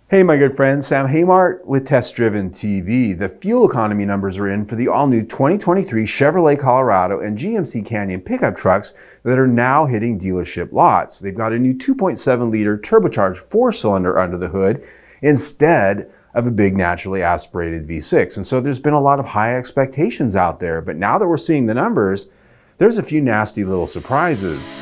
Hey my good friend, Sam Haymart with Test Driven TV. The fuel economy numbers are in for the all-new 2023 Chevrolet Colorado and GMC Canyon pickup trucks that are now hitting dealership lots. They've got a new 2.7-liter turbocharged four-cylinder under the hood instead of a big naturally aspirated V6. And so there's been a lot of high expectations out there, but now that we're seeing the numbers, there's a few nasty little surprises.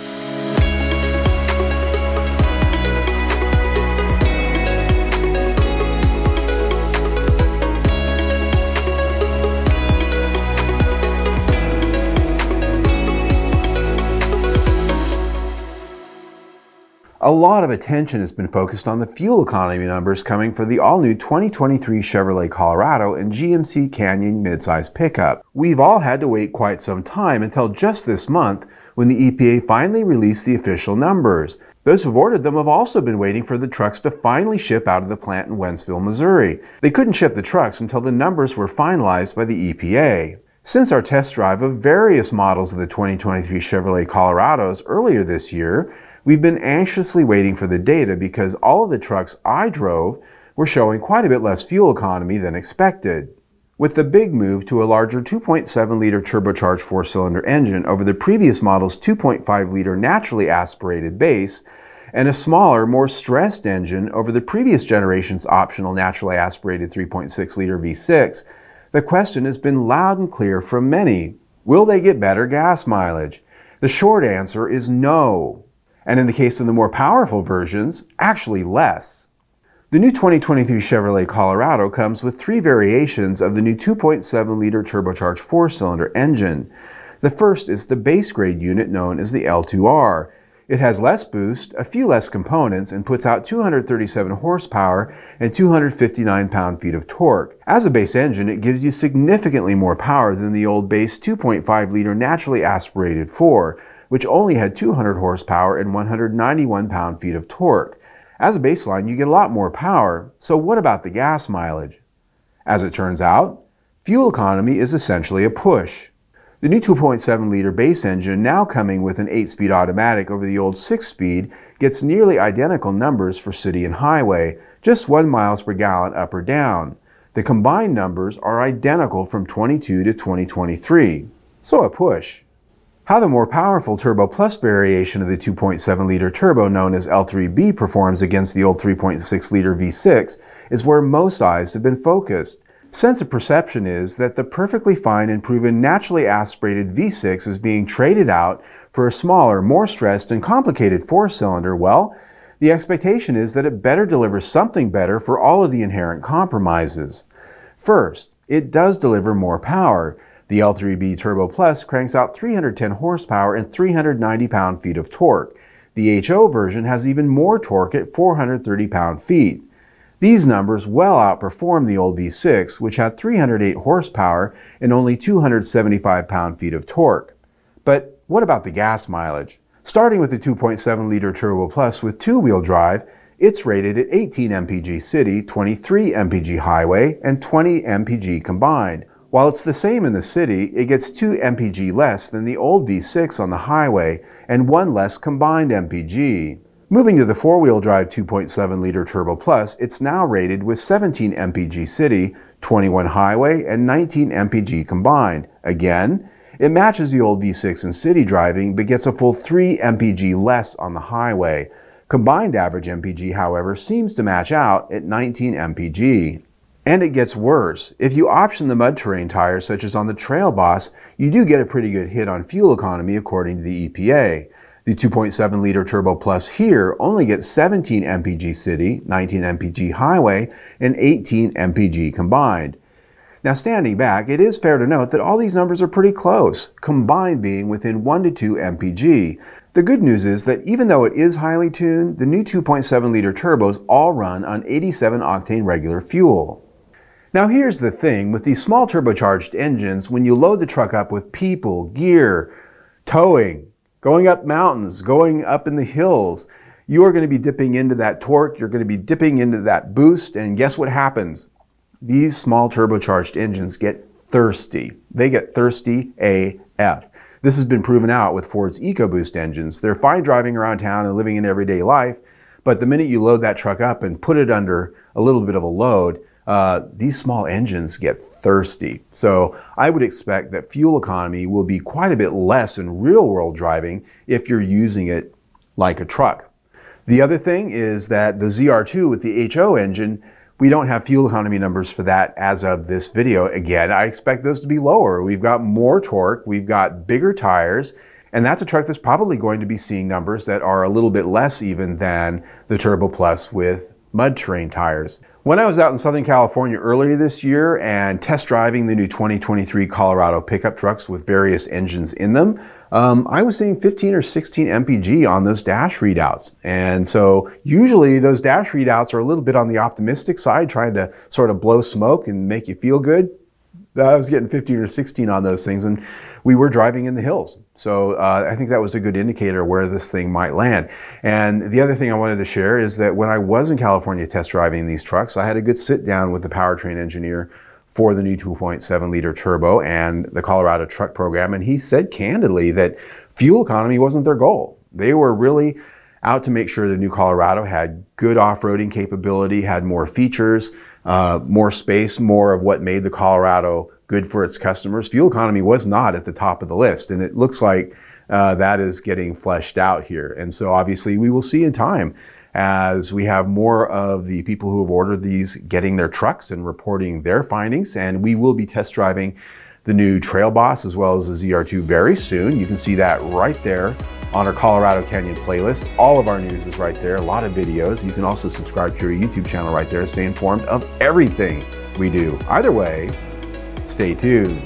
A lot of attention has been focused on the fuel economy numbers coming for the all-new 2023 Chevrolet Colorado and GMC Canyon midsize pickup. We've all had to wait quite some time until just this month when the EPA finally released the official numbers. Those who've ordered them have also been waiting for the trucks to finally ship out of the plant in Wentzville, Missouri. They couldn't ship the trucks until the numbers were finalized by the EPA. Since our test drive of various models of the 2023 Chevrolet Colorados earlier this year, we've been anxiously waiting for the data because all of the trucks I drove were showing quite a bit less fuel economy than expected. With the big move to a larger 2.7-liter turbocharged four-cylinder engine over the previous model's 2.5-liter naturally aspirated base, and a smaller, more stressed engine over the previous generation's optional naturally aspirated 3.6-liter V6, the question has been loud and clear from many. Will they get better gas mileage? The short answer is no. And in the case of the more powerful versions, actually less. The new 2023 Chevrolet Colorado comes with three variations of the new 2.7-liter turbocharged four-cylinder engine. The first is the base grade unit known as the L2R. It has less boost, a few less components, and puts out 237 horsepower and 259 pound-feet of torque. As a base engine, it gives you significantly more power than the old base 2.5-liter naturally aspirated 4, which only had 200 horsepower and 191 pound-feet of torque. As a baseline, you get a lot more power, so what about the gas mileage? As it turns out, fuel economy is essentially a push. The new 2.7-liter base engine, now coming with an 8-speed automatic over the old 6-speed, gets nearly identical numbers for city and highway, just 1 miles per gallon up or down. The combined numbers are identical from 22 to 2023, so a push. How the more powerful Turbo Plus variation of the 2.7-liter turbo known as L3B performs against the old 3.6-liter V6 is where most eyes have been focused. Sense of perception is that the perfectly fine and proven naturally aspirated V6 is being traded out for a smaller, more stressed and complicated four-cylinder. Well, the expectation is that it better delivers something better for all of the inherent compromises. First, it does deliver more power. The L3B Turbo Plus cranks out 310 horsepower and 390 pound-feet of torque. The HO version has even more torque at 430 pound-feet. These numbers well outperform the old V6, which had 308 horsepower and only 275 pound-feet of torque. But what about the gas mileage? Starting with the 2.7-liter Turbo Plus with two-wheel drive, it's rated at 18 mpg city, 23 mpg highway, and 20 mpg combined. While it's the same in the city, it gets 2 mpg less than the old V6 on the highway and 1 less combined mpg. Moving to the four-wheel drive 2.7-liter Turbo Plus, it's now rated with 17 mpg city, 21 highway, and 19 mpg combined. Again, it matches the old V6 in city driving, but gets a full 3 mpg less on the highway. Combined average mpg, however, seems to match out at 19 mpg. And it gets worse. If you option the mud terrain tires, such as on the Trail Boss, you do get a pretty good hit on fuel economy according to the EPA. The 2.7-liter Turbo Plus here only gets 17 mpg city, 19 mpg highway, and 18 mpg combined. Now standing back, it is fair to note that all these numbers are pretty close, combined being within 1 to 2 mpg. The good news is that even though it is highly tuned, the new 2.7-liter turbos all run on 87 octane regular fuel. Now here's the thing with these small turbocharged engines, when you load the truck up with people, gear, towing, going up mountains, going up in the hills, you are going to be dipping into that torque, you're going to be dipping into that boost, and guess what happens? These small turbocharged engines get thirsty. They get thirsty AF. This has been proven out with Ford's EcoBoost engines. They're fine driving around town and living in everyday life, But the minute you load that truck up and put it under a little bit of a load, these small engines get thirsty. So I would expect that fuel economy will be quite a bit less in real world driving if you're using it like a truck. The other thing is that the ZR2 with the HO engine, we don't have fuel economy numbers for that as of this video. Again, I expect those to be lower. We've got more torque, we've got bigger tires, and that's a truck that's probably going to be seeing numbers that are a little bit less even than the Turbo Plus with mud terrain tires. When I was out in Southern California earlier this year and test driving the new 2023 Colorado pickup trucks with various engines in them, I was seeing 15 or 16 MPG on those dash readouts. And so usually those dash readouts are a little bit on the optimistic side, trying to sort of blow smoke and make you feel good. I was getting 15 or 16 on those things, and we were driving in the hills. So I think that was a good indicator where this thing might land. And the other thing I wanted to share is that when I was in California test driving these trucks, I had a good sit down with the powertrain engineer for the new 2.7 liter turbo and the Colorado truck program. And he said candidly that fuel economy wasn't their goal. They were really out to make sure the new Colorado had good off-roading capability, had more features, more space, more of what made the Colorado good for its customers. Fuel economy was not at the top of the list, and it looks like that is getting fleshed out here. And so obviously we will see in time as we have more of the people who have ordered these getting their trucks and reporting their findings, and we will be test driving the new Trail Boss as well as the ZR2 very soon. You can see that right there on our Colorado Canyon playlist. All of our news is right there, a lot of videos. You can also subscribe to our YouTube channel right there to stay informed of everything we do. Either way, stay tuned.